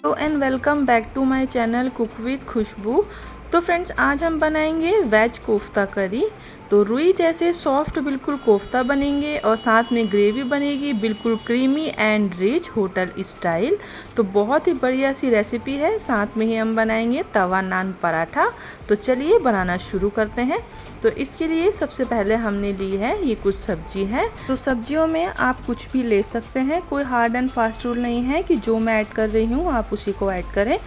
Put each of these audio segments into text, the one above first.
Hello and welcome back to my channel cook with Khushboo. तो friends, आज हम बनाएंगे वेज कोफ्ता करी। तो रुई जैसे सॉफ्ट बिल्कुल कोफ्ता बनेंगे और साथ में ग्रेवी बनेगी बिल्कुल creamy and rich hotel style. तो बहुत ही बढ़िया सी रेसिपी है। साथ में ही हम बनाएंगे तवा नान पराठा। तो चलिए बनाना शुरू करते हैं। तो इसके लिए सबसे पहले हमने ली है ये कुछ सब्जी है। तो सब्जियों में आप कुछ भी ले सकते हैं, कोई हार्ड एंड फास्ट रूल नहीं है कि जो मैं ऐड कर रही हूँ आप उसी को ऐड करें।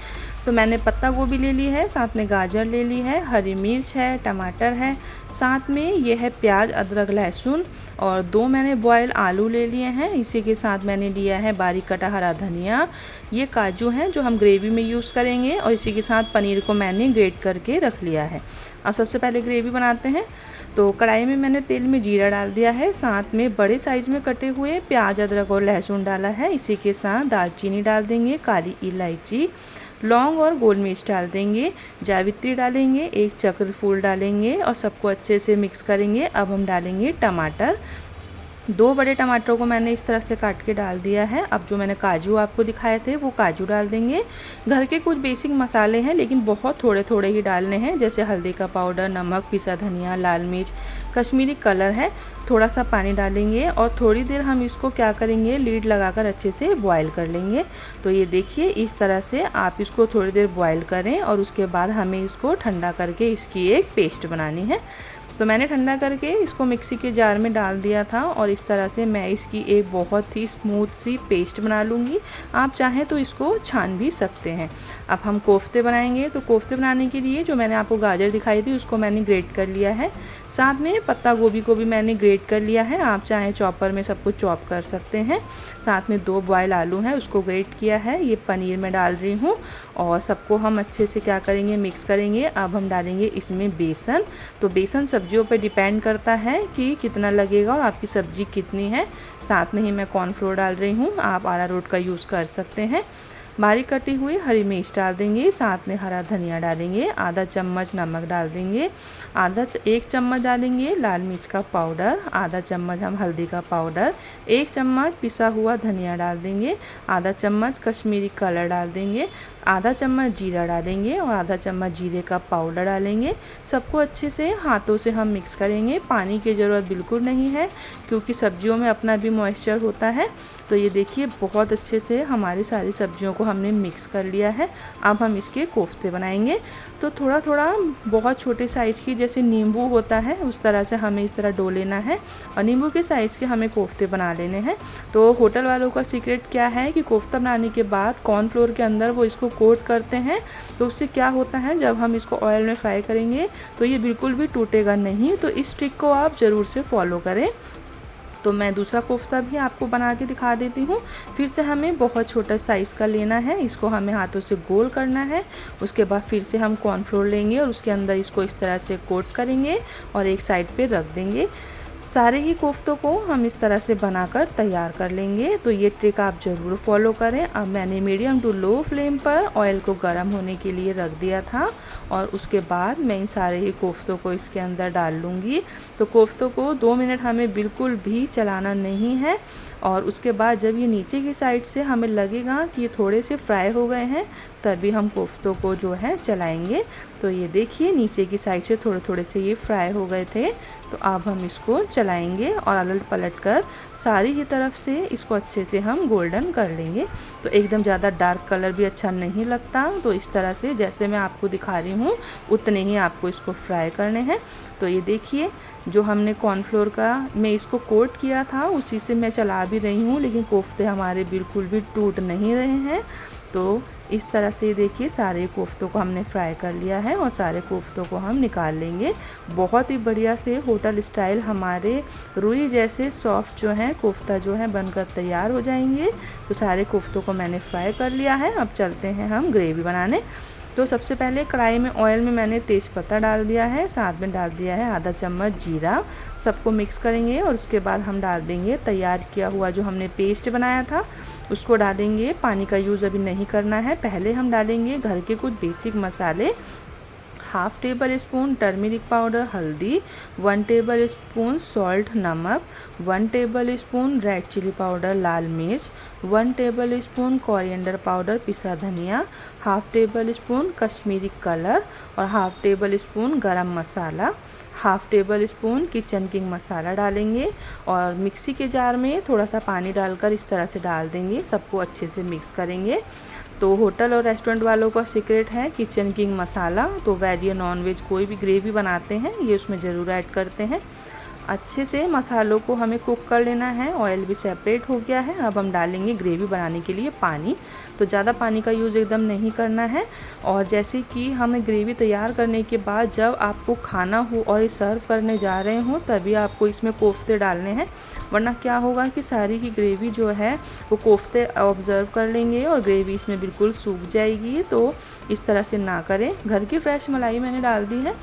तो मैंने पत्ता गोभी ले ली है, साथ में गाजर ले ली है, हरी मिर्च है, टमाटर है, साथ में ये है प्याज, अदरक, लहसुन और 2 मैंने बॉयल आलू ले लिए हैं। इसी के साथ मैंने लिया है बारीक कटा हरा धनिया, ये काजू हैं जो हम ग्रेवी में यूज़ करेंगे और इसी के साथ पनीर को मैंने ग्रेट करके रख लिया है। अब सबसे पहले ग्रेवी बनाते हैं। तो कढ़ाई में मैंने तेल में जीरा डाल दिया है, साथ में बड़े साइज़ में कटे हुए प्याज, अदरक और लहसुन डाला है। इसी के साथ दालचीनी डाल देंगे, काली इलायची, लौंग और गोल मिर्च डाल देंगे, जावित्री डालेंगे, एक चक्र फूल डालेंगे और सबको अच्छे से मिक्स करेंगे। अब हम डालेंगे टमाटर। 2 बड़े टमाटरों को मैंने इस तरह से काट के डाल दिया है। अब जो मैंने काजू आपको दिखाए थे वो काजू डाल देंगे। घर के कुछ बेसिक मसाले हैं लेकिन बहुत थोड़े थोड़े ही डालने हैं, जैसे हल्दी का पाउडर, नमक, पिसा धनिया, लाल मिर्च, कश्मीरी कलर है। थोड़ा सा पानी डालेंगे और थोड़ी देर हम इसको क्या करेंगे, लीड लगाकर अच्छे से बॉयल कर लेंगे। तो ये देखिए इस तरह से आप इसको थोड़ी देर बॉयल करें और उसके बाद हमें इसको ठंडा करके इसकी एक पेस्ट बनानी है। तो मैंने ठंडा करके इसको मिक्सी के जार में डाल दिया था और इस तरह से मैं इसकी एक बहुत ही स्मूथ सी पेस्ट बना लूँगी। आप चाहें तो इसको छान भी सकते हैं। अब हम कोफ्ते बनाएंगे। तो कोफ्ते बनाने के लिए जो मैंने आपको गाजर दिखाई थी उसको मैंने ग्रेट कर लिया है, साथ में पत्ता गोभी को भी मैंने ग्रेट कर लिया है। आप चाहें चॉपर में सब कुछ चॉप कर सकते हैं। साथ में 2 बॉयल आलू हैं उसको ग्रेट किया है, ये पनीर में डाल रही हूँ और सबको हम अच्छे से क्या करेंगे, मिक्स करेंगे। अब हम डालेंगे इसमें बेसन। तो बेसन सब्जियों पर डिपेंड करता है कि कितना लगेगा और आपकी सब्जी कितनी है। साथ में ही मैं कॉर्नफ्लोर डाल रही हूँ, आप अरारोट का यूज़ कर सकते हैं। बारीक कटी हुई हरी मिर्च डाल देंगे, साथ में हरा धनिया डालेंगे, आधा चम्मच नमक डाल देंगे, 1 चम्मच डालेंगे लाल मिर्च का पाउडर, आधा चम्मच हम हल्दी का पाउडर, 1 चम्मच पिसा हुआ धनिया डाल देंगे, आधा चम्मच कश्मीरी कलर डाल देंगे, आधा चम्मच जीरा डालेंगे और आधा चम्मच जीरे का पाउडर डालेंगे। सबको अच्छे से हाथों से हम मिक्स करेंगे। पानी की ज़रूरत बिल्कुल नहीं है क्योंकि सब्जियों में अपना भी मॉइस्चर होता है। तो ये देखिए बहुत अच्छे से हमारी सारी सब्जियों को हमने मिक्स कर लिया है। अब हम इसके कोफ्ते बनाएंगे। तो थोड़ा थोड़ा बहुत छोटे साइज़ की जैसे नींबू होता है उस तरह से हमें इस तरह डो लेना है और नींबू के साइज़ के हमें कोफ्ते बना लेने हैं। तो होटल वालों का सीक्रेट क्या है कि कोफ्ता बनाने के बाद कॉर्नफ्लोर के अंदर वो इसको कोट करते हैं। तो उससे क्या होता है, जब हम इसको ऑयल में फ्राई करेंगे तो ये बिल्कुल भी टूटेगा नहीं। तो इस ट्रिक को आप ज़रूर से फॉलो करें। तो मैं दूसरा कोफ्ता भी आपको बना के दिखा देती हूँ। फिर से हमें बहुत छोटा साइज़ का लेना है, इसको हमें हाथों से गोल करना है। उसके बाद फिर से हम कॉर्नफ्लोर लेंगे और उसके अंदर इसको इस तरह से कोट करेंगे और एक साइड पे रख देंगे। सारे ही कोफ्तों को हम इस तरह से बनाकर तैयार कर लेंगे। तो ये ट्रिक आप ज़रूर फॉलो करें। अब मैंने मीडियम टू लो फ्लेम पर ऑयल को गर्म होने के लिए रख दिया था और उसके बाद मैं इन सारे ही कोफ्तों को इसके अंदर डाल लूँगी। तो कोफ्तों को 2 मिनट हमें बिल्कुल भी चलाना नहीं है और उसके बाद जब ये नीचे की साइड से हमें लगेगा कि ये थोड़े से फ्राई हो गए हैं तभी हम कोफ्तों को जो है चलाएंगे। तो ये देखिए नीचे की साइड से थोड़े थोड़े से ये फ्राई हो गए थे। तो अब हम इसको चलाएंगे और अलट पलट कर सारी ही तरफ से इसको अच्छे से हम गोल्डन कर लेंगे। तो एकदम ज़्यादा डार्क कलर भी अच्छा नहीं लगता। तो इस तरह से जैसे मैं आपको दिखा रही हूँ उतने ही आपको इसको फ्राई करने हैं। तो ये देखिए जो हमने कॉर्नफ्लोर का मैं इसको कोट किया था उसी से मैं चला भी रही हूँ, लेकिन कोफ्ते हमारे बिल्कुल भी टूट नहीं रहे हैं। तो इस तरह से देखिए सारे कोफ्तों को हमने फ्राई कर लिया है और सारे कोफ्तों को हम निकाल लेंगे। बहुत ही बढ़िया से होटल स्टाइल हमारे रुई जैसे सॉफ्ट जो हैं कोफ्ता जो है बनकर तैयार हो जाएंगे। तो सारे कोफ्तों को मैंने फ्राई कर लिया है। अब चलते हैं हम ग्रेवी बनाने। तो सबसे पहले कढ़ाई में ऑयल में मैंने तेज़पत्ता डाल दिया है, साथ में डाल दिया है आधा चम्मच जीरा। सबको मिक्स करेंगे और उसके बाद हम डाल देंगे तैयार किया हुआ जो हमने पेस्ट बनाया था उसको डालेंगे। पानी का यूज़ अभी नहीं करना है। पहले हम डालेंगे घर के कुछ बेसिक मसाले, half tablespoon turmeric powder हल्दी, 1 टेबल स्पून सॉल्ट नमक, 1 tablespoon red chilli powder लाल मिर्च, 1 टेबल स्पून कोरिएंडर पाउडर पिसा धनिया, half tablespoon Kashmiri colour और half tablespoon garam masala, half tablespoon kitchen king masala डालेंगे और मिक्सी के जार में थोड़ा सा पानी डालकर इस तरह से डाल देंगे। सबको अच्छे से मिक्स करेंगे। तो होटल और रेस्टोरेंट वालों का सीक्रेट है किचन किंग मसाला। तो वेज या नॉन वेज कोई भी ग्रेवी बनाते हैं ये उसमें ज़रूर ऐड करते हैं। अच्छे से मसालों को हमें कुक कर लेना है। ऑयल भी सेपरेट हो गया है। अब हम डालेंगे ग्रेवी बनाने के लिए पानी। तो ज़्यादा पानी का यूज़ एकदम नहीं करना है। और जैसे कि हमें ग्रेवी तैयार करने के बाद जब आपको खाना हो और ये सर्व करने जा रहे हो तभी आपको इसमें कोफ्ते डालने हैं, वरना क्या होगा कि सारी की ग्रेवी जो है वो कोफ्ते ऑब्ज़र्व कर लेंगे और ग्रेवी इसमें बिल्कुल सूख जाएगी। तो इस तरह से ना करें। घर की फ्रेश मलाई मैंने डाल दी है।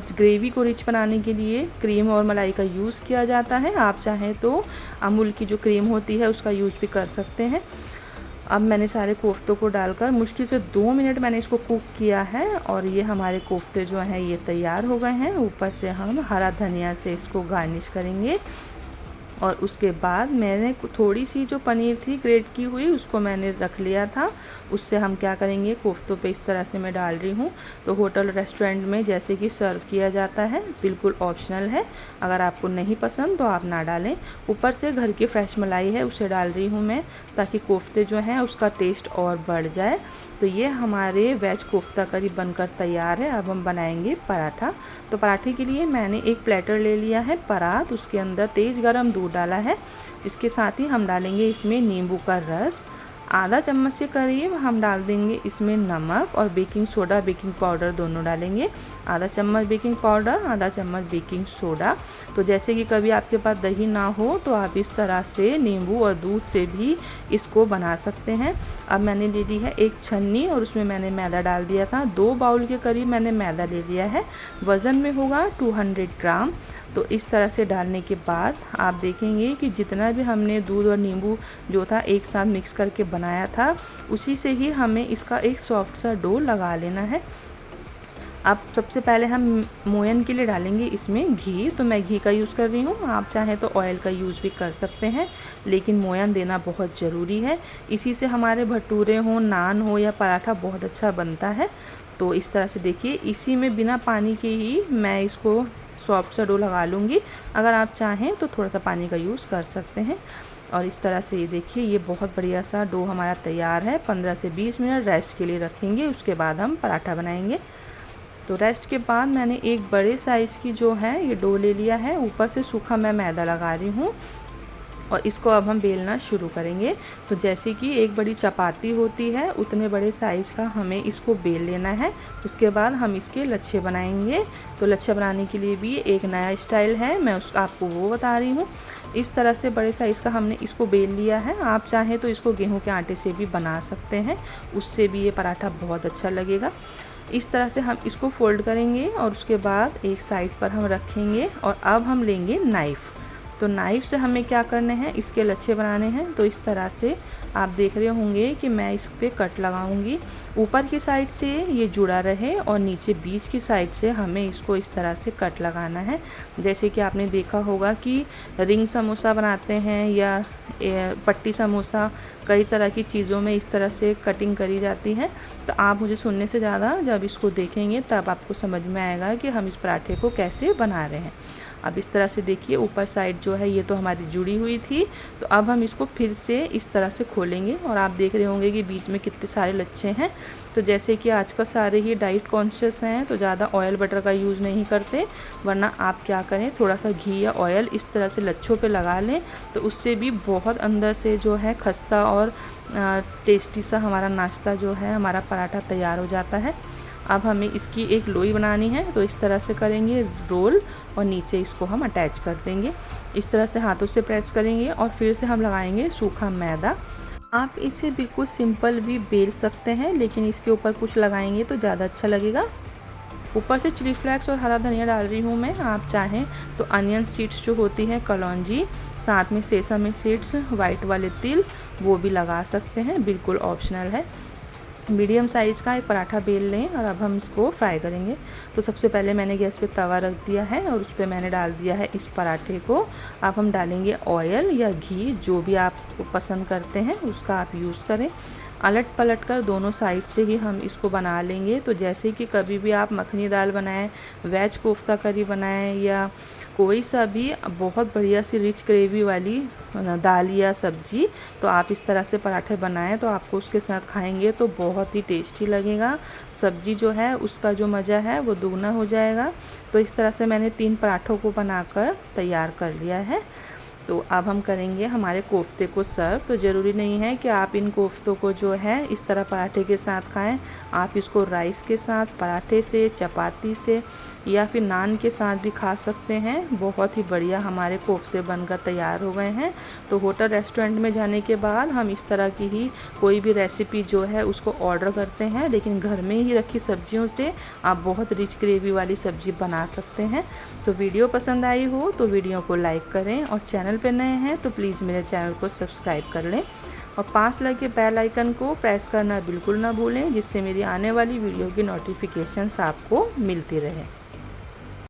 ग्रेवी को रिच बनाने के लिए क्रीम और मलाई का यूज़ किया जाता है। आप चाहें तो अमूल की जो क्रीम होती है उसका यूज़ भी कर सकते हैं। अब मैंने सारे कोफ्तों को डालकर मुश्किल से 2 मिनट मैंने इसको कुक किया है और ये हमारे कोफ्ते जो हैं ये तैयार हो गए हैं। ऊपर से हम हरा धनिया से इसको गार्निश करेंगे। और उसके बाद मैंने थोड़ी सी जो पनीर थी ग्रेट की हुई उसको मैंने रख लिया था। उससे हम क्या करेंगे कोफ्तों पे इस तरह से मैं डाल रही हूँ। तो होटल रेस्टोरेंट में जैसे कि सर्व किया जाता है, बिल्कुल ऑप्शनल है। अगर आपको नहीं पसंद तो आप ना डालें। ऊपर से घर की फ्रेश मलाई है उसे डाल रही हूँ मैं, ताकि कोफ्ते जो हैं उसका टेस्ट और बढ़ जाए। तो ये हमारे वेज कोफ्ता करी बनकर तैयार है। अब हम बनाएंगे पराठा। तो पराठे के लिए मैंने एक प्लेटर ले लिया है परात, उसके अंदर तेज़ गरम दूध डाला है। इसके साथ ही हम डालेंगे इसमें नींबू का रस। आधा चम्मच के करीब हम डाल देंगे इसमें नमक और बेकिंग सोडा बेकिंग पाउडर दोनों डालेंगे। आधा चम्मच बेकिंग पाउडर, आधा चम्मच बेकिंग सोडा। तो जैसे कि कभी आपके पास दही ना हो तो आप इस तरह से नींबू और दूध से भी इसको बना सकते हैं। अब मैंने ले ली है एक छन्नी और उसमें मैंने मैदा डाल दिया था। 2 बाउल के करीब मैंने मैदा ले लिया है। वज़न में होगा 200 ग्राम। तो इस तरह से डालने के बाद आप देखेंगे कि जितना भी हमने दूध और नींबू जो था एक साथ मिक्स करके बनाया था उसी से ही हमें इसका एक सॉफ्ट सा डो लगा लेना है। अब सबसे पहले हम मोयन के लिए डालेंगे इसमें घी। तो मैं घी का यूज़ कर रही हूँ, आप चाहें तो ऑयल का यूज़ भी कर सकते हैं, लेकिन मोयन देना बहुत ज़रूरी है। इसी से हमारे भटूरे हों, नान हो या पराठा बहुत अच्छा बनता है। तो इस तरह से देखिए, इसी में बिना पानी के ही मैं इसको सॉफ्ट सा डो लगा लूँगी। अगर आप चाहें तो थोड़ा सा पानी का यूज़ कर सकते हैं। और इस तरह से ये देखिए, ये बहुत बढ़िया सा डो हमारा तैयार है। 15 से 20 मिनट रेस्ट के लिए रखेंगे, उसके बाद हम पराठा बनाएंगे। तो रेस्ट के बाद मैंने एक बड़े साइज़ की जो है ये डो ले लिया है। ऊपर से सूखा मैं मैदा लगा रही हूँ और इसको अब हम बेलना शुरू करेंगे। तो जैसे कि एक बड़ी चपाती होती है उतने बड़े साइज़ का हमें इसको बेल लेना है। उसके बाद हम इसके लच्छे बनाएंगे। तो लच्छा बनाने के लिए भी एक नया स्टाइल है, मैं आपको वो बता रही हूँ। इस तरह से बड़े साइज़ का हमने इसको बेल लिया है। आप चाहें तो इसको गेहूं के आटे से भी बना सकते हैं, उससे भी ये पराठा बहुत अच्छा लगेगा। इस तरह से हम इसको फोल्ड करेंगे और उसके बाद एक साइड पर हम रखेंगे। और अब हम लेंगे नाइफ़। तो नाइफ़ से हमें क्या करने हैं, इसके लच्छे बनाने हैं। तो इस तरह से आप देख रहे होंगे कि मैं इस पे कट लगाऊंगी। ऊपर की साइड से ये जुड़ा रहे और नीचे बीच की साइड से हमें इसको इस तरह से कट लगाना है। जैसे कि आपने देखा होगा कि रिंग समोसा बनाते हैं या पट्टी समोसा, कई तरह की चीज़ों में इस तरह से कटिंग करी जाती है। तो आप मुझे सुनने से ज़्यादा जब इसको देखेंगे तब आपको समझ में आएगा कि हम इस पराठे को कैसे बना रहे हैं। अब इस तरह से देखिए, ऊपर साइड जो है ये तो हमारी जुड़ी हुई थी। तो अब हम इसको फिर से इस तरह से खोलेंगे और आप देख रहे होंगे कि बीच में कितने सारे लच्छे हैं। तो जैसे कि आजकल सारे ही डाइट कॉन्शियस हैं तो ज़्यादा ऑयल बटर का यूज़ नहीं करते, वरना आप क्या करें, थोड़ा सा घी या ऑयल इस तरह से लच्छों पे लगा लें। तो उससे भी बहुत अंदर से जो है खस्ता और टेस्टी सा हमारा नाश्ता जो है, हमारा पराठा तैयार हो जाता है। अब हमें इसकी एक लोई बनानी है। तो इस तरह से करेंगे रोल और नीचे इसको हम अटैच कर देंगे। इस तरह से हाथों से प्रेस करेंगे और फिर से हम लगाएंगे सूखा मैदा। आप इसे बिल्कुल सिंपल भी बेल सकते हैं, लेकिन इसके ऊपर कुछ लगाएंगे तो ज़्यादा अच्छा लगेगा। ऊपर से चिली फ्लेक्स और हरा धनिया डाल रही हूँ मैं। आप चाहें तो अनियन सीड्स जो होती हैं, कलौंजी, साथ में सेसमी सीड्स, वाइट वाले तिल, वो भी लगा सकते हैं, बिल्कुल ऑप्शनल है। मीडियम साइज़ का एक पराठा बेल लें और अब हम इसको फ्राई करेंगे। तो सबसे पहले मैंने गैस पे तवा रख दिया है और उस पे मैंने डाल दिया है इस पराठे को। अब हम डालेंगे ऑयल या घी, जो भी आप पसंद करते हैं उसका आप यूज़ करें। अलट पलट कर दोनों साइड से ही हम इसको बना लेंगे। तो जैसे कि कभी भी आप मखनी दाल बनाएं, वेज कोफ्ता करी बनाएं या कोई सा भी बहुत बढ़िया सी रिच ग्रेवी वाली दाल या सब्जी, तो आप इस तरह से पराठे बनाएं तो आपको उसके साथ खाएंगे तो बहुत ही टेस्टी लगेगा। सब्जी जो है उसका जो मज़ा है वो दुगना हो जाएगा। तो इस तरह से मैंने 3 पराठों को बनाकर तैयार कर लिया है। तो अब हम करेंगे हमारे कोफ्ते को सर्व। तो ज़रूरी नहीं है कि आप इन कोफ्तों को जो है इस तरह पराठे के साथ खाएं। आप इसको राइस के साथ, पराठे से, चपाती से या फिर नान के साथ भी खा सकते हैं। बहुत ही बढ़िया हमारे कोफ्ते बनकर तैयार हो गए हैं। तो होटल रेस्टोरेंट में जाने के बाद हम इस तरह की ही कोई भी रेसिपी जो है उसको ऑर्डर करते हैं, लेकिन घर में ही रखी सब्जियों से आप बहुत रिच ग्रेवी वाली सब्जी बना सकते हैं। तो वीडियो पसंद आई हो तो वीडियो को लाइक करें और चैनल पे नए हैं तो प्लीज़ मेरे चैनल को सब्सक्राइब कर लें और पास लगे बेल आइकन को प्रेस करना बिल्कुल ना भूलें, जिससे मेरी आने वाली वीडियो की नोटिफिकेशंस आपको मिलती रहे।